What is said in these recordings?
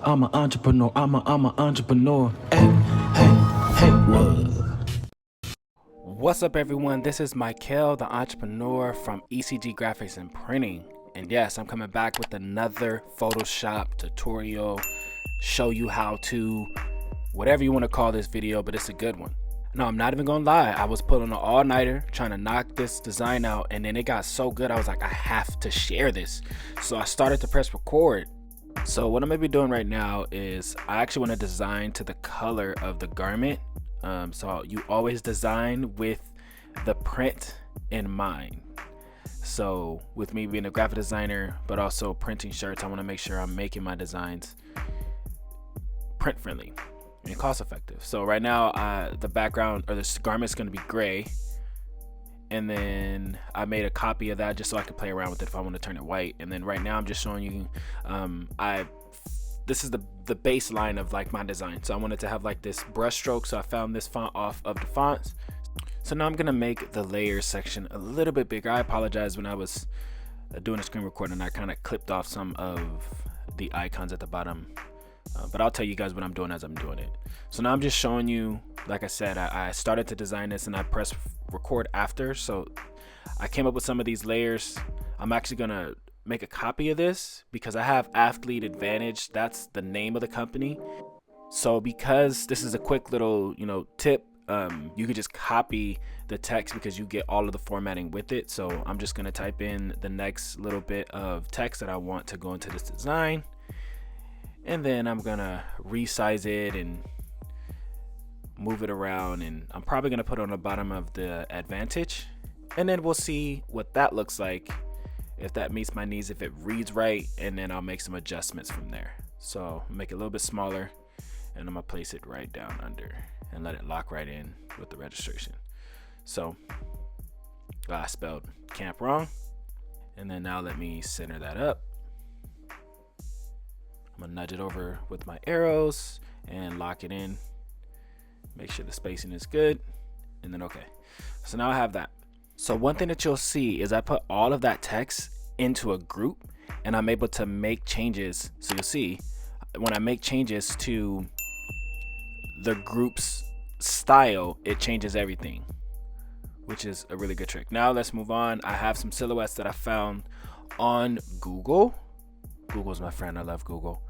I'm an entrepreneur. I'm an entrepreneur. Hey, hey, what? What's up, everyone? This is Michael, the entrepreneur from ECG Graphics and Printing. And yes, I'm coming back with another Photoshop tutorial, show you how to, whatever you want to call this video, but it's a good one. No, I'm not even gonna lie. I was pulling an all-nighter trying to knock this design out, and then it got so good I was like, I have to share this. So I started to press record. So what I'm gonna be doing right now is I actually want to design to the color of the garment. So you always design with the print in mind. So with me being a graphic designer, but also printing shirts, I want to make sure I'm making my designs print friendly and cost effective. So right now, the background or this garment's going to be gray. And then I made a copy of that just so I could play around with it if I want to turn it white. And then right now I'm just showing you, this is the baseline of like my design. So I wanted to have like this brush stroke. So I found this font off of the fonts. So now I'm gonna make the layers section a little bit bigger. I apologize, when I was doing a screen recording, I kind of clipped off some of the icons at the bottom. But I'll tell you guys what I'm doing as I'm doing it. So now I'm just showing you, like I said, I started to design this and I pressed record after. So I came up with some of these layers. I'm actually gonna make a copy of this because I have Athlete Advantage. That's the name of the company. So because this is a quick little, tip, you could just copy the text because you get all of the formatting with it. So I'm just gonna type in the next little bit of text that I want to go into this design. And then I'm gonna resize it and move it around, and I'm probably gonna put it on the bottom of the Advantage, and then we'll see what that looks like, if that meets my needs, if it reads right, and then I'll make some adjustments from there. So make it a little bit smaller, and I'm gonna place it right down under and let it lock right in with the registration. So I spelled camp wrong, and then now let me center that up. I'm gonna nudge it over with my arrows and lock it in. Make sure the spacing is good, and then okay. So now I have that. So one thing that you'll see is I put all of that text into a group, and I'm able to make changes. So you'll see when I make changes to the group's style, it changes everything, which is a really good trick. Now let's move on. I have some silhouettes that I found on Google. Google's my friend. I love Google.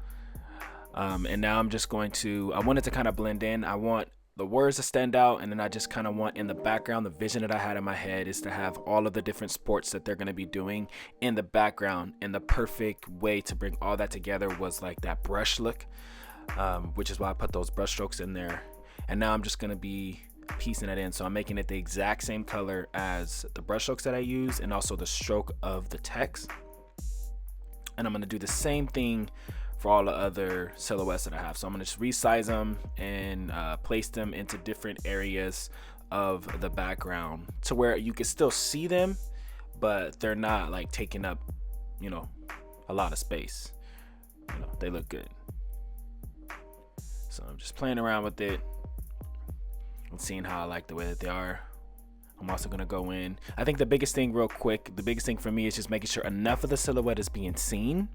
And now I'm just going to, I want it to kind of blend in. I want the words to stand out, and then I just kind of want in the background, the vision that I had in my head is to have all of the different sports that they're going to be doing in the background. And the perfect way to bring all that together was like that brush look, which is why I put those brush strokes in there. And now I'm just going to be piecing it in. So I'm making it the exact same color as the brush strokes that I use, and also the stroke of the text. And I'm going to do the same thing for all the other silhouettes that I have. So I'm going to just resize them and place them into different areas of the background to where you can still see them, but they're not like taking up, a lot of space. They look good. So I'm just playing around with it and seeing how I like the way that they are. I'm also gonna go in. I think the biggest thing for me is just making sure enough of the silhouette is being seen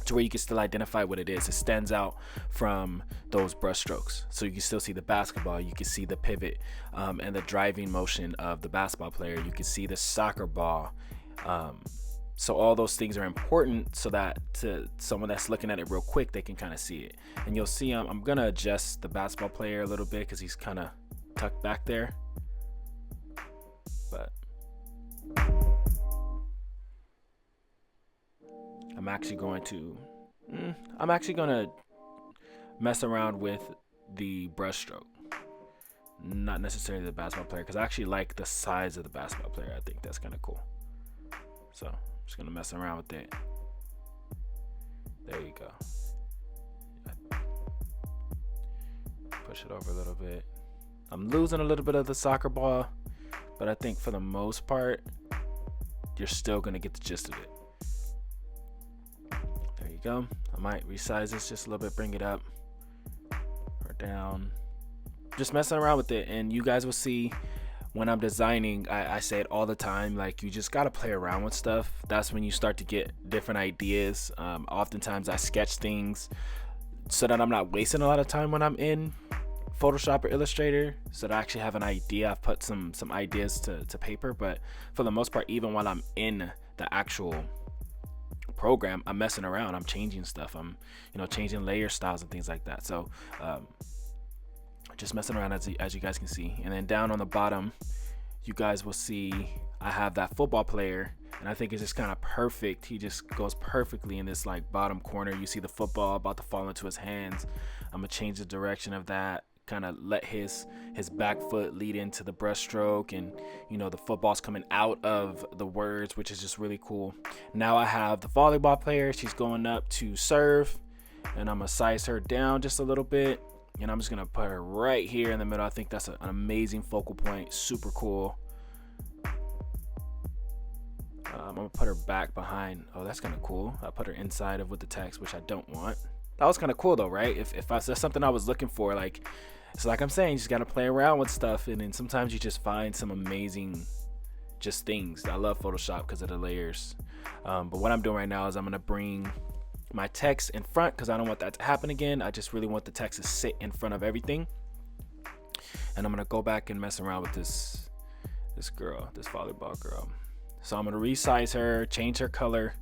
to where you can still identify what it is. It stands out from those brush strokes. So you can still see the basketball, you can see the pivot, and the driving motion of the basketball player. You can see the soccer ball. So all those things are important so that to someone that's looking at it real quick, they can kind of see it. And you'll see I'm gonna adjust the basketball player a little bit because he's kind of tucked back there. But I'm actually going to mess around with the brush stroke, not necessarily the basketball player, because I actually like the size of the basketball player. I think that's kind of cool. So I'm just gonna mess around with it. There you go. Push it over a little bit. I'm losing a little bit of the soccer ball, but I think for the most part, you're still gonna get the gist of it. There you go. I might resize this just a little bit, bring it up or down. Just messing around with it, and you guys will see when I'm designing, I say it all the time, like you just gotta play around with stuff. That's when you start to get different ideas. Oftentimes I sketch things so that I'm not wasting a lot of time when I'm in Photoshop or Illustrator, so that I actually have an idea. I've put some ideas to paper, but for the most part, even while I'm in the actual program, I'm messing around, I'm changing stuff, I'm changing layer styles and things like that. So just messing around, as you guys can see. And then down on the bottom, you guys will see I have that football player, and I think it's just kind of perfect. He just goes perfectly in this like bottom corner. You see the football about to fall into his hands. I'm gonna change the direction of that, kind of let his back foot lead into the brushstroke, and the football's coming out of the words, which is just really cool. Now I have the volleyball player. She's going up to serve, and I'm gonna size her down just a little bit, and I'm just gonna put her right here in the middle. I think that's an amazing focal point, super cool. I'm gonna put her back behind. Oh, that's kind of cool. I put her inside of with the text, which I don't want. That was kind of cool though, right? If that's something I was looking for, like, it's like I'm saying, you just gotta play around with stuff, and then sometimes you just find some amazing just things. I love Photoshop because of the layers. But what I'm doing right now is I'm gonna bring my text in front, because I don't want that to happen again. I just really want the text to sit in front of everything. And I'm gonna go back and mess around with this girl, this volleyball girl. So I'm gonna resize her, change her color.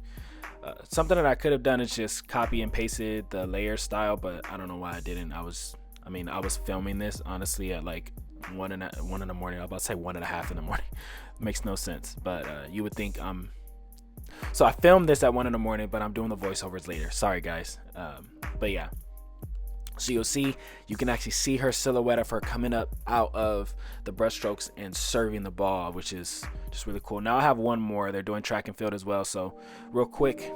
Something that I could have done is just copy and pasted the layer style, but I don't know why I didn't. I was filming this honestly at like 1 in the morning. I was about to say 1:30 in the morning. Makes no sense, but you would think so I filmed this at 1 in the morning, but I'm doing the voiceovers later. Sorry guys. But yeah. So you'll see, you can actually see her silhouette of her coming up out of the brushstrokes and serving the ball, which is just really cool. Now I have one more. They're doing track and field as well. So real quick,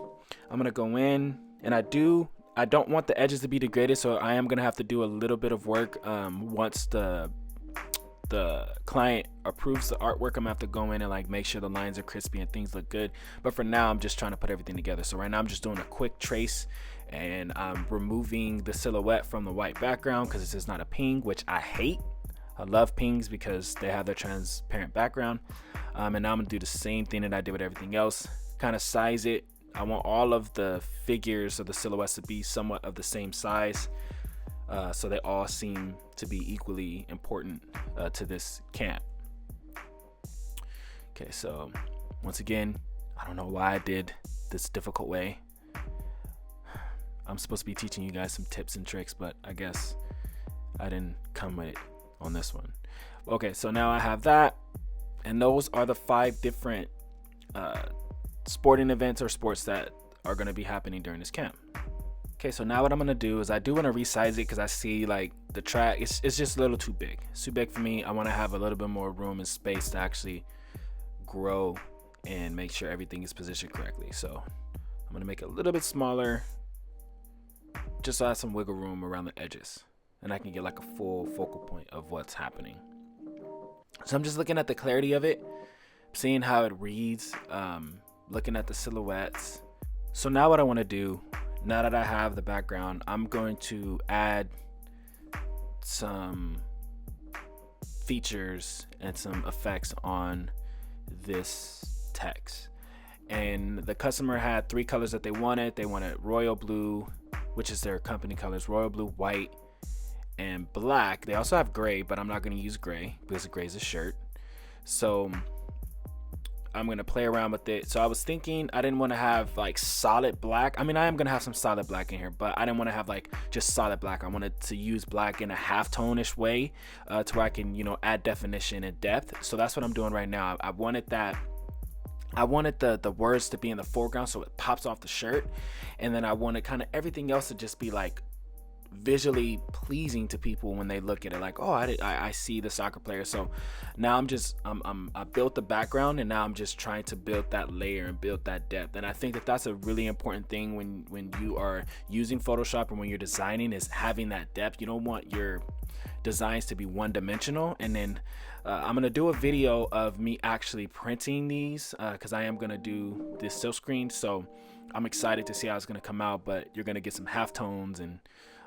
I'm gonna go in, and I don't want the edges to be degraded, so I am gonna have to do a little bit of work once the client approves the artwork. I'm gonna have to go in and like make sure the lines are crispy and things look good. But for now, I'm just trying to put everything together. So right now I'm just doing a quick trace, and I'm removing the silhouette from the white background because this is not a ping, which I hate. I love pings because they have their transparent background. And now I'm gonna do the same thing that I did with everything else. Kind of size it. I want all of the figures of the silhouettes to be somewhat of the same size, so they all seem to be equally important to this camp. Okay, so once again, I don't know why I did this difficult way. I'm supposed to be teaching you guys some tips and tricks, but I guess I didn't come with it on this one. Okay, so now I have that, and those are the 5 different sporting events or sports that are going to be happening during this camp. Okay, so now what I'm going to do is I do want to resize it because I see like the track, it's just a little too big. It's too big for me. I want to have a little bit more room and space to actually grow and make sure everything is positioned correctly. So I'm going to make it a little bit smaller, just so I have some wiggle room around the edges, and I can get like a full focal point of what's happening. So I'm just looking at the clarity of it, seeing how it reads, looking at the silhouettes. So now what I want to do, now that I have the background, I'm going to add some features and some effects on this text. And the customer had 3 colors that they wanted. They wanted royal blue, which is their company colors, royal blue, white, and black. They also have gray, but I'm not going to use gray because gray is a shirt. So I'm going to play around with it. So I was thinking I didn't want to have like solid black. I mean, I am going to have some solid black in here, but I didn't want to have like just solid black. I wanted to use black in a halftone-ish way to where I can, add definition and depth. So that's what I'm doing right now. I wanted that. I wanted the words to be in the foreground so it pops off the shirt, and then I wanted kind of everything else to just be like visually pleasing to people when they look at it, like, oh, I see the soccer player. So now I built the background, and now I'm just trying to build that layer and build that depth. And I think that that's a really important thing when you are using Photoshop and when you're designing, is having that depth. You don't want your designs to be one-dimensional. And then I'm gonna do a video of me actually printing these because I am gonna do this silk screen, so I'm excited to see how it's gonna come out. But you're gonna get some halftones and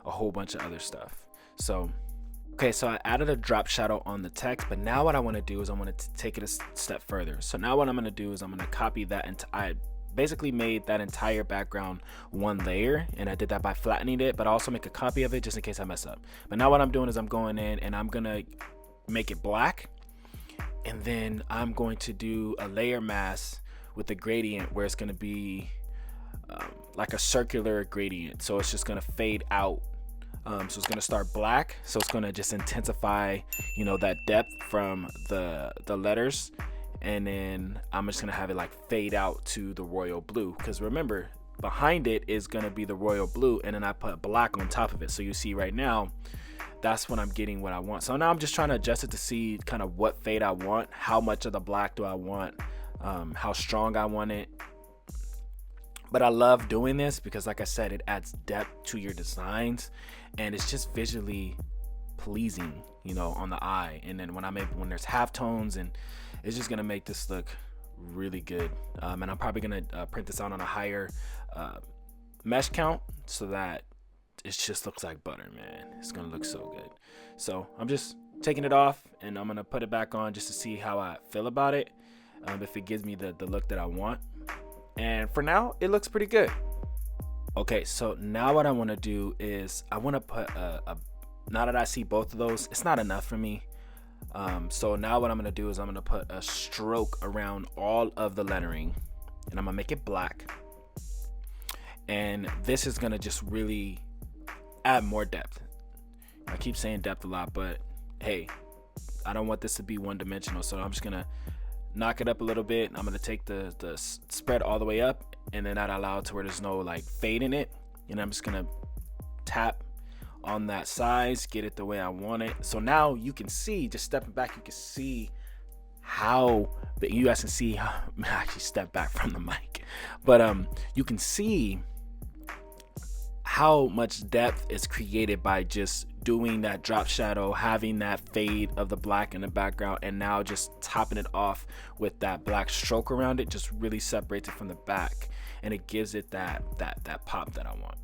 a whole bunch of other stuff. So okay, so I added a drop shadow on the text, but now what I want to do is I want to take it a step further. So now what I'm going to do is I'm going to copy that basically made that entire background one layer, and I did that by flattening it, but I also make a copy of it just in case I mess up. But now what I'm doing is I'm going in and I'm gonna make it black, and then I'm going to do a layer mask with a gradient where it's gonna be like a circular gradient, so it's just gonna fade out. So it's gonna start black, so it's gonna just intensify, you know, that depth from the letters, and then I'm just gonna have it like fade out to the royal blue, because remember, behind it is gonna be the royal blue, and then I put black on top of it. So you see right now, that's when I'm getting what I want. So now I'm just trying to adjust it to see kind of what fade I want, how much of the black do I want, how strong I want it. But I love doing this because, like I said, it adds depth to your designs, and it's just visually pleasing, you know, on the eye. And then when there's halftones, and it's just gonna make this look really good. And I'm probably gonna print this out on a higher mesh count so that it just looks like butter, man. It's gonna look so good. So I'm just taking it off, and I'm gonna put it back on just to see how I feel about it, if it gives me the look that I want. And for now, it looks pretty good. Okay, so now what I want to do is I want to put now that I see both of those, it's not enough for me. So now what I'm going to do is I'm going to put a stroke around all of the lettering, and I'm going to make it black. And this is going to just really add more depth. I keep saying depth a lot, but hey, I don't want this to be one dimensional. So I'm just going to knock it up a little bit. I'm gonna take the spread all the way up, and then that allow it to where there's no like fade in it, and I'm just gonna tap on that size, get it the way I want it. So now you can see, just stepping back, you can see how you guys can see how I actually step back from the mic, but you can see how much depth is created by just doing that drop shadow, having that fade of the black in the background, and now just topping it off with that black stroke around it. Just really separates it from the back, and it gives it that pop that I want.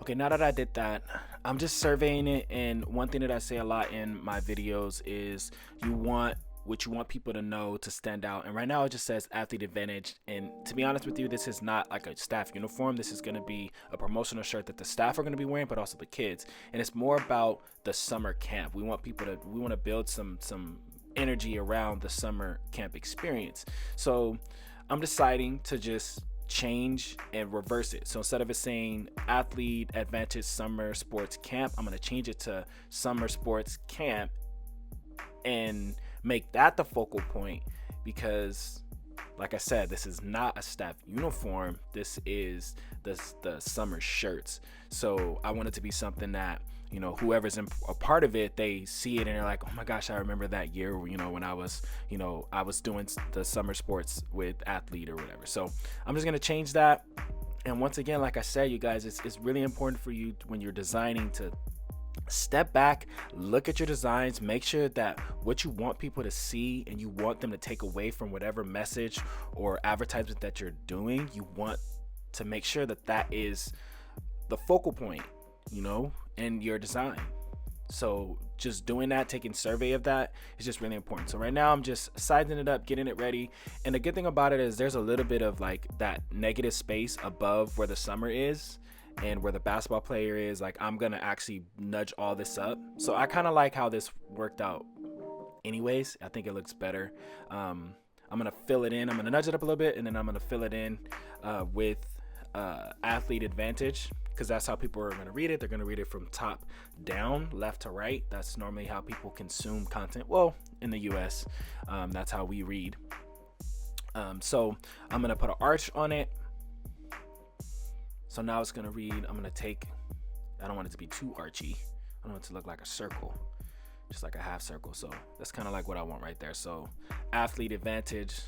Okay, now that I did that, I'm just surveying it, and one thing that I say a lot in my videos is you want what you want people to know to stand out. And right now it just says athlete advantage, and to be honest with you, this is not like a staff uniform. This is going to be a promotional shirt that the staff are going to be wearing, but also the kids. And it's more about the summer camp. We want to build some energy around the summer camp experience. So I'm deciding to just change and reverse it. So instead of it saying athlete advantage summer sports camp, I'm going to change it to summer sports camp and make that the focal point, because like I said, this is not a staff uniform. This is the summer shirts. So I want it to be something that, you know, whoever's a part of it, they see it and they're like, oh my gosh, I remember that year, you know, when I was doing the summer sports with athlete or whatever. So I'm just going to change that. And once again, like I said, you guys, it's really important for you when you're designing to step back, look at your designs, make sure that what you want people to see and you want them to take away from whatever message or advertisement that you're doing, you want to make sure that that is the focal point, you know, in your design. So just doing that, taking survey of that is just really important. So right now I'm just sizing it up, getting it ready. And the good thing about it is there's a little bit of like that negative space above where the summer is and where the basketball player is. Like, I'm gonna actually nudge all this up. So I kind of like how this worked out anyways. I think it looks better. I'm gonna fill it in. I'm gonna nudge it up a little bit, and then I'm gonna fill it in with athlete advantage, because that's how people are gonna read it. They're gonna read it from top down, left to right. That's normally how people consume content. Well, in the US, that's how we read. So I'm gonna put an arch on it. So now it's gonna read, I'm gonna take, I don't want it to be too archy. I don't want it to look like a circle, just like a half circle. So that's kind of like what I want right there. So athlete advantage,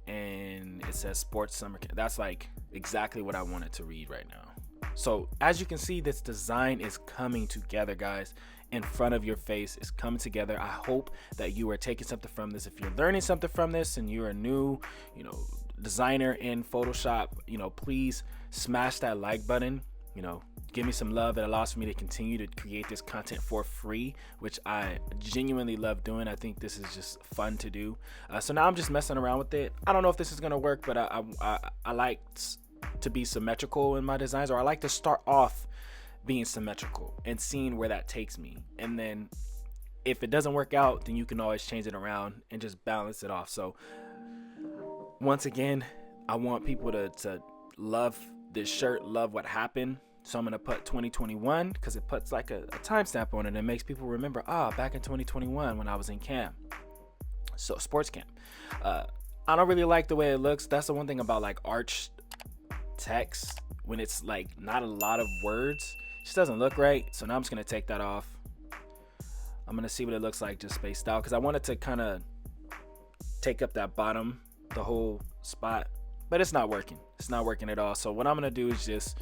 and it says sports summer camp. That's like exactly what I want it to read right now. So as you can see, this design is coming together, guys, in front of your face. Is coming together. I hope that you are taking something from this. If you're learning something from this and you're a new, you know, designer in Photoshop, you know, please smash that like button. You know, give me some love. It allows for me to continue to create this content for free, which I genuinely love doing. I think this is just fun to do. So now I'm just messing around with it. I don't know if this is gonna work, but I like to be symmetrical in my designs, or I like to start off being symmetrical and seeing where that takes me. And then if it doesn't work out, then you can always change it around and just balance it off. So once again, I want people to love this shirt, love what happened. So I'm gonna put 2021 because it puts like a timestamp on it and makes people remember, back in 2021 when I was in camp. So sports camp. I don't really like the way it looks. That's the one thing about like arch text, when it's like not a lot of words, it just doesn't look right. So now I'm just gonna take that off. I'm gonna see what it looks like just spaced out, because I wanted to kind of take up that bottom, the whole spot, but it's not working. It's not working at all. So what I'm gonna do is just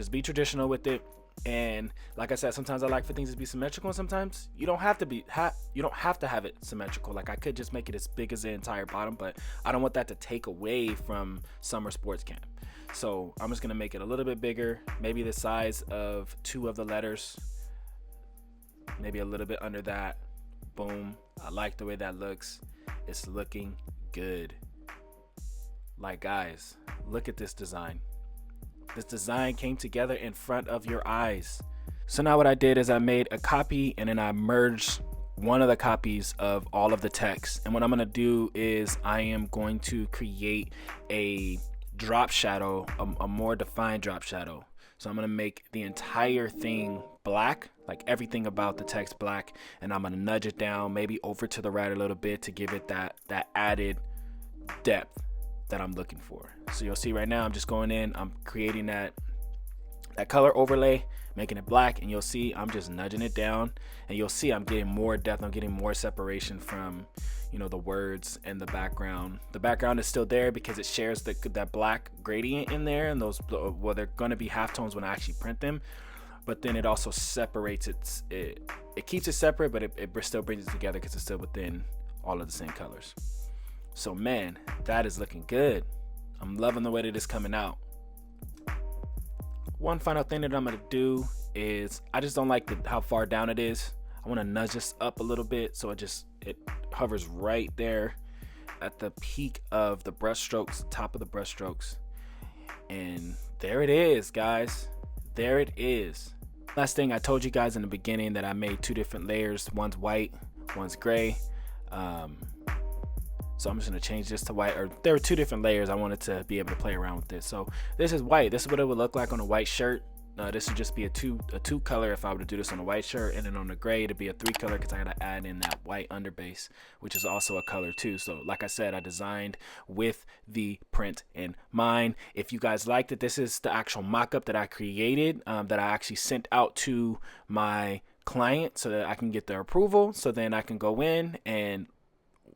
be traditional with it. And like I said, sometimes I like for things to be symmetrical, and sometimes you don't have to have it symmetrical. Like I could just make it as big as the entire bottom, but I don't want that to take away from summer sports camp. So I'm just gonna make it a little bit bigger, maybe the size of 2 of the letters, maybe a little bit under that. Boom. I like the way that looks. It's looking good. Like, guys, look at this design. This design came together in front of your eyes. So now what I did is I made a copy, and then I merged one of the copies of all of the text. And what I'm gonna do is I am going to create a drop shadow, a more defined drop shadow. So I'm gonna make the entire thing black, like everything about the text black, and I'm gonna nudge it down, maybe over to the right a little bit to give it that added depth that I'm looking for. So you'll see right now I'm just going in, I'm creating that color overlay, making it black, and you'll see I'm just nudging it down, and you'll see I'm getting more depth, I'm getting more separation from, you know, the words and the background. The background is still there because it shares that black gradient in there, and those, well, they're going to be halftones when I actually print them, but then it also separates it keeps it separate, but it still brings it together because it's still within all of the same colors. So man, that is looking good. I'm loving the way that it's coming out. One final thing that I'm gonna do is I just don't like how far down it is. I want to nudge this up a little bit so it hovers right there at the peak of the brush strokes, top of the brush strokes. And there it is, guys. There it is. Last thing, I told you guys in the beginning that I made 2 different layers. One's white, one's gray. So I'm just gonna change this to white, or there were 2 different layers. I wanted to be able to play around with this. So this is white. This is what it would look like on a white shirt. This would just be a two color if I were to do this on a white shirt, and then on the gray it'd be a 3 color because I gotta add in that white underbase, which is also a color too. So like I said, I designed with the print in mind. If you guys liked it, this is the actual mock-up that I created, that I actually sent out to my client so that I can get their approval. So then I can go in and,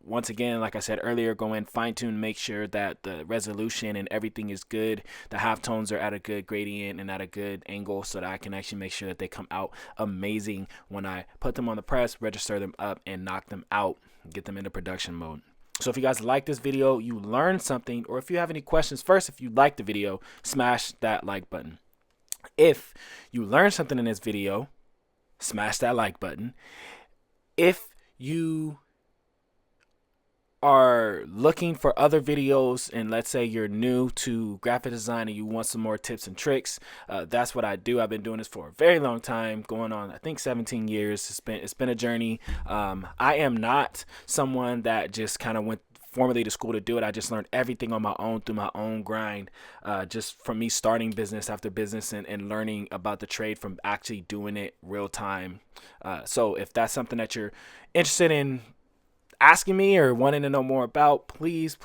once again, like I said earlier, go in, fine tune, make sure that the resolution and everything is good. The halftones are at a good gradient and at a good angle, so that I can actually make sure that they come out amazing when I put them on the press, register them up, and knock them out, get them into production mode. So if you guys like this video, you learned something, or if you have any questions, first, if you like the video, smash that like button. If you learned something in this video, smash that like button. If you are looking for other videos, and let's say you're new to graphic design and you want some more tips and tricks, that's what I do. I've been doing this for a very long time, going on I think 17 years. It's been a journey. I am not someone that just kind of went formally to school to do it. I just learned everything on my own through my own grind, just from me starting business after business and learning about the trade from actually doing it real time. So if that's something that you're interested in asking me or wanting to know more about, please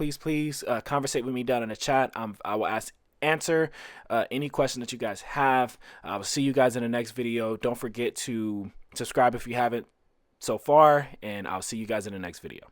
conversate with me down in the chat. I will answer any question that you guys have. I will see you guys in the next video. Don't forget to subscribe if you haven't so far, and I'll see you guys in the next video.